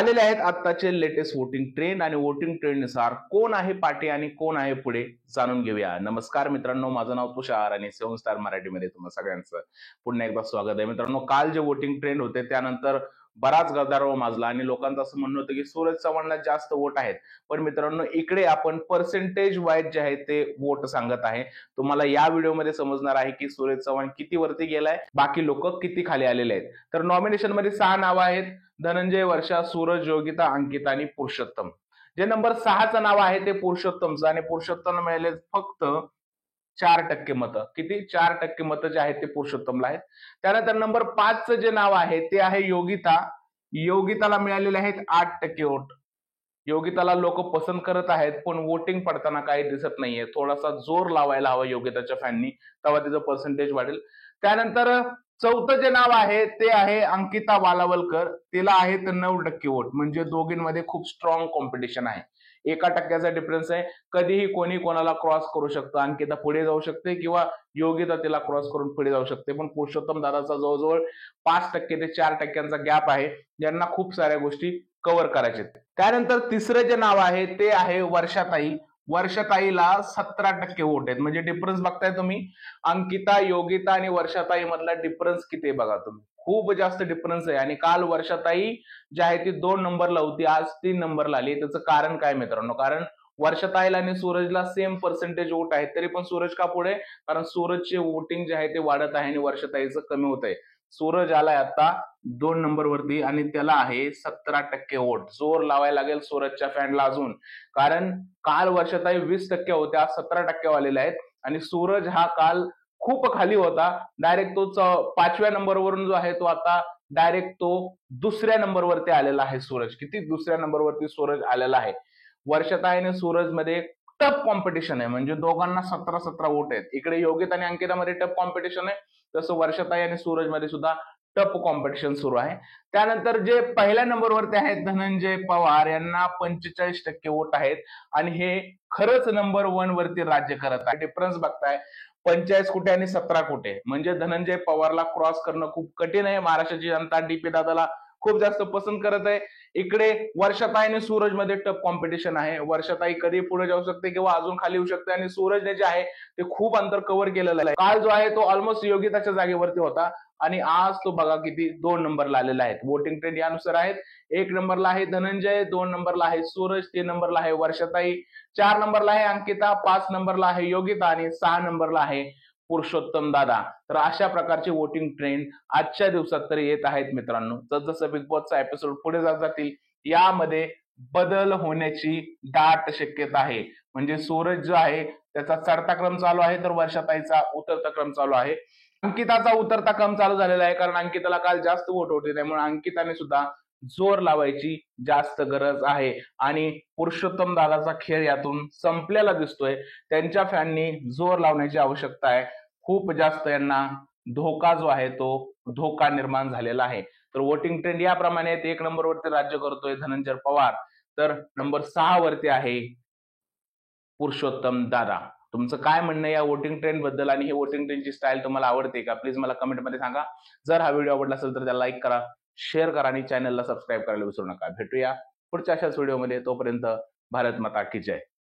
आलेले आहेत आत्ताचे लेटेस्ट वोटिंग ट्रेंड आणि वोटिंग ट्रेंडनुसार कोण आहे पाठी आणि कोण आहे पुढे जाणून घेऊया. नमस्कार मित्रांनो, माझं नाव तुषार आणि 7 स्टार मराठीमध्ये तुम्हा सगळ्यांचं पुन्हा एकदा स्वागत आहे. मित्रांनो, काल जे वोटिंग ट्रेंड होते त्यानंतर बराच गदारोळ माजला आणि लोकांचं असं म्हणणं होतं की सूरज चव्हाणला जास्त वोट आहेत. पण मित्रांनो, इकडे आपण पर्सेंटेज वाईज जे आहे ते वोट सांगत आहे. तुम्हाला या व्हिडिओमध्ये समजणार आहे की सूरज चव्हाण किती वरती गेलाय, बाकी लोक किती खाली आलेले आहेत. तर नॉमिनेशन मध्ये 6 नावं आहेत: धनंजय, वर्षा, सूरज, योगिता, अंकिता आणि पुरुषोत्तम. जे नंबर 6चं नाव आहे ते पुरुषोत्तमचं आणि पुरुषोत्तम मिळाले फक्त 4% मतं. किती? 4% मतं जे आहेत ते पुरुषोत्तमला आहेत. त्यानंतर नंबर 5चं जे नाव आहे ते आहे योगिता. योगिताला मिळालेले आहेत 8% वोट. योगिताला लोक पसंत करत आहेत, पण वोटिंग पडताना काही दिसत नाहीये. थोडासा जोर लावायला हवा योगिताच्या फॅननी, तेव्हा तिचं पर्सेंटेज वाढेल. त्यानंतर 4थं जे नाव आहे ते आहे अंकिता वालावलकर. तिला आहेत 9% वोट. म्हणजे दोघींमध्ये खूप स्ट्रॉंग कॉम्पिटिशन आहे. 1% डिफरन्स आहे. कधीही कोणी कोणाला क्रॉस करू शकतं. अंकिता पुढे जाऊ शकते किंवा योगिता तिला क्रॉस करून पुढे जाऊ शकते. पण पुरुषोत्तम दादाचा जवळजवळ 5% ते 4%चा गॅप आहे, ज्यांना खूप साऱ्या गोष्टी कव्हर करायचे. त्यानंतर तिसरं जे नाव आहे ते आहे वर्षाताई. वर्षाताईला 17% वोट आहेत. म्हणजे डिफरन्स बघताय तुम्ही, अंकिता, योगिता आणि वर्षाताई मधला डिफरन्स किती आहे बघा तुम्ही. खूप जास्त डिफरन्स आहे. आणि काल वर्षाताई जी आहे ती 2 नंबरला होती, आज 3 नंबरला आली. त्याचं कारण काय मित्रांनो? कारण वर्षाताईला आणि सूरजला सेम पर्सेंटेज वोट आहेत, तरी पण सूरज का पुढे? कारण सूरजचे वोटिंग जे आहे ते वाढत आहे आणि वर्षाताईचं कमी होत आहे. सूरज आलाय आता 2 नंबरवरती आणि त्याला आहे 17% वोट. जोर लावायला लागेल सूरजच्या फॅनला अजून, कारण काल वर्षाताई 20% होत्या, 17% आलेल्या आहेत. आणि सूरज हा काल खूप खाली होता. डायरेक्ट तो 5व्या नंबरवरून जो आहे तो आता डायरेक्ट तो 2ऱ्या नंबरवरती आलेला आहे. सूरज किती 2ऱ्या नंबरवरती सूरज आलेला आहे. वर्षाताई आणि सूरज मध्ये टफ कॉम्पिटिशन आहे. म्हणजे दोघांना 17-17 वोट आहेत. इकडे योगिता आणि अंकितामध्ये टफ कॉम्पिटिशन आहे, तसं वर्षाताई आणि सूरज मध्ये सुद्धा टफ कॉम्पिटिशन सुरू आहे. त्यानंतर जे पहिल्या नंबरवरती आहेत धनंजय पवार, यांना 45% वोट आहेत आणि हे खरंच नंबर 1 वरती राज्य करत आहे. डिफरन्स बघताय, 45 कुठे आणि 17 कुठे. म्हणजे धनंजय पवारला क्रॉस करणं खूप कठीण आहे. महाराष्ट्राची जनता डीपी दादाला खूप जास्त पसंत करत आहे. इकडे वर्षाताई आणि सूरज मध्ये टफ कॉम्पिटिशन आहे. वर्षाताई कधी पुढे जाऊ शकते किंवा अजून खाली येऊ शकते आणि सूरजने जे आहे ते खूप अंतर कव्हर केलेलं आहे. काल जो आहे तो ऑलमोस्ट योगिताच्या जागेवरती होता आणि आज तो बघा किती 2 नंबरला आलेला आहे. वोटिंग ट्रेंड यानुसार आहेत: 1 नंबरला आहे धनंजय, 2 नंबरला आहे सूरज, 3 नंबरला आहे वर्षाताई, 4 नंबरला आहे अंकिता, 5 नंबरला आहे योगिता आणि 6 नंबरला आहे पुरुषोत्तम दादा. तर अशा प्रकारचे वोटिंग ट्रेंड आजच्या दिवसात तरी येत आहेत मित्रांनो. जसजसं बिग बॉसचा एपिसोड पुढे जात जातील यामध्ये बदल होण्याची दाट शक्यता आहे. म्हणजे सूरज जो आहे त्याचा चढता क्रम चालू आहे, तर वर्षाताईचा उतरता क्रम चालू आहे. अंकिताचा उतरता क्रम चालू झालेला आहे, कारण अंकिताला काल जास्त वोट होते, त्यामुळे अंकिताने सुद्धा जोर लावायची जास्त गरज आहे. आणि पुरुषोत्तम दादाचा खेळ यातून संपलेला दिसतोय. त्यांच्या फॅननी जोर लावण्याची आवश्यकता आहे. खूप जास्त यांना धोका जो आहे तो धोका निर्माण झालेला आहे. तर वोटिंग ट्रेंड याप्रमाणे 1 नंबरवरती राज्य करतोय धनंजय पवार, तर नंबर 6 वरती आहे पुरुषोत्तम दादा. तुमचं काय म्हणणं या वोटिंग ट्रेंड बद्दल आणि हे वोटिंग ट्रेंडची स्टाईल तुम्हाला आवडते का? प्लीज मला कमेंटमध्ये सांगा. जर हा व्हिडिओ आवडला असेल तर त्याला लाईक करा, शेअर करा आणि चॅनलला सबस्क्राईब करायला विसरू नका. भेटूया पुढच्या अशाच व्हिडिओमध्ये. तोपर्यंत भारत माता की जय.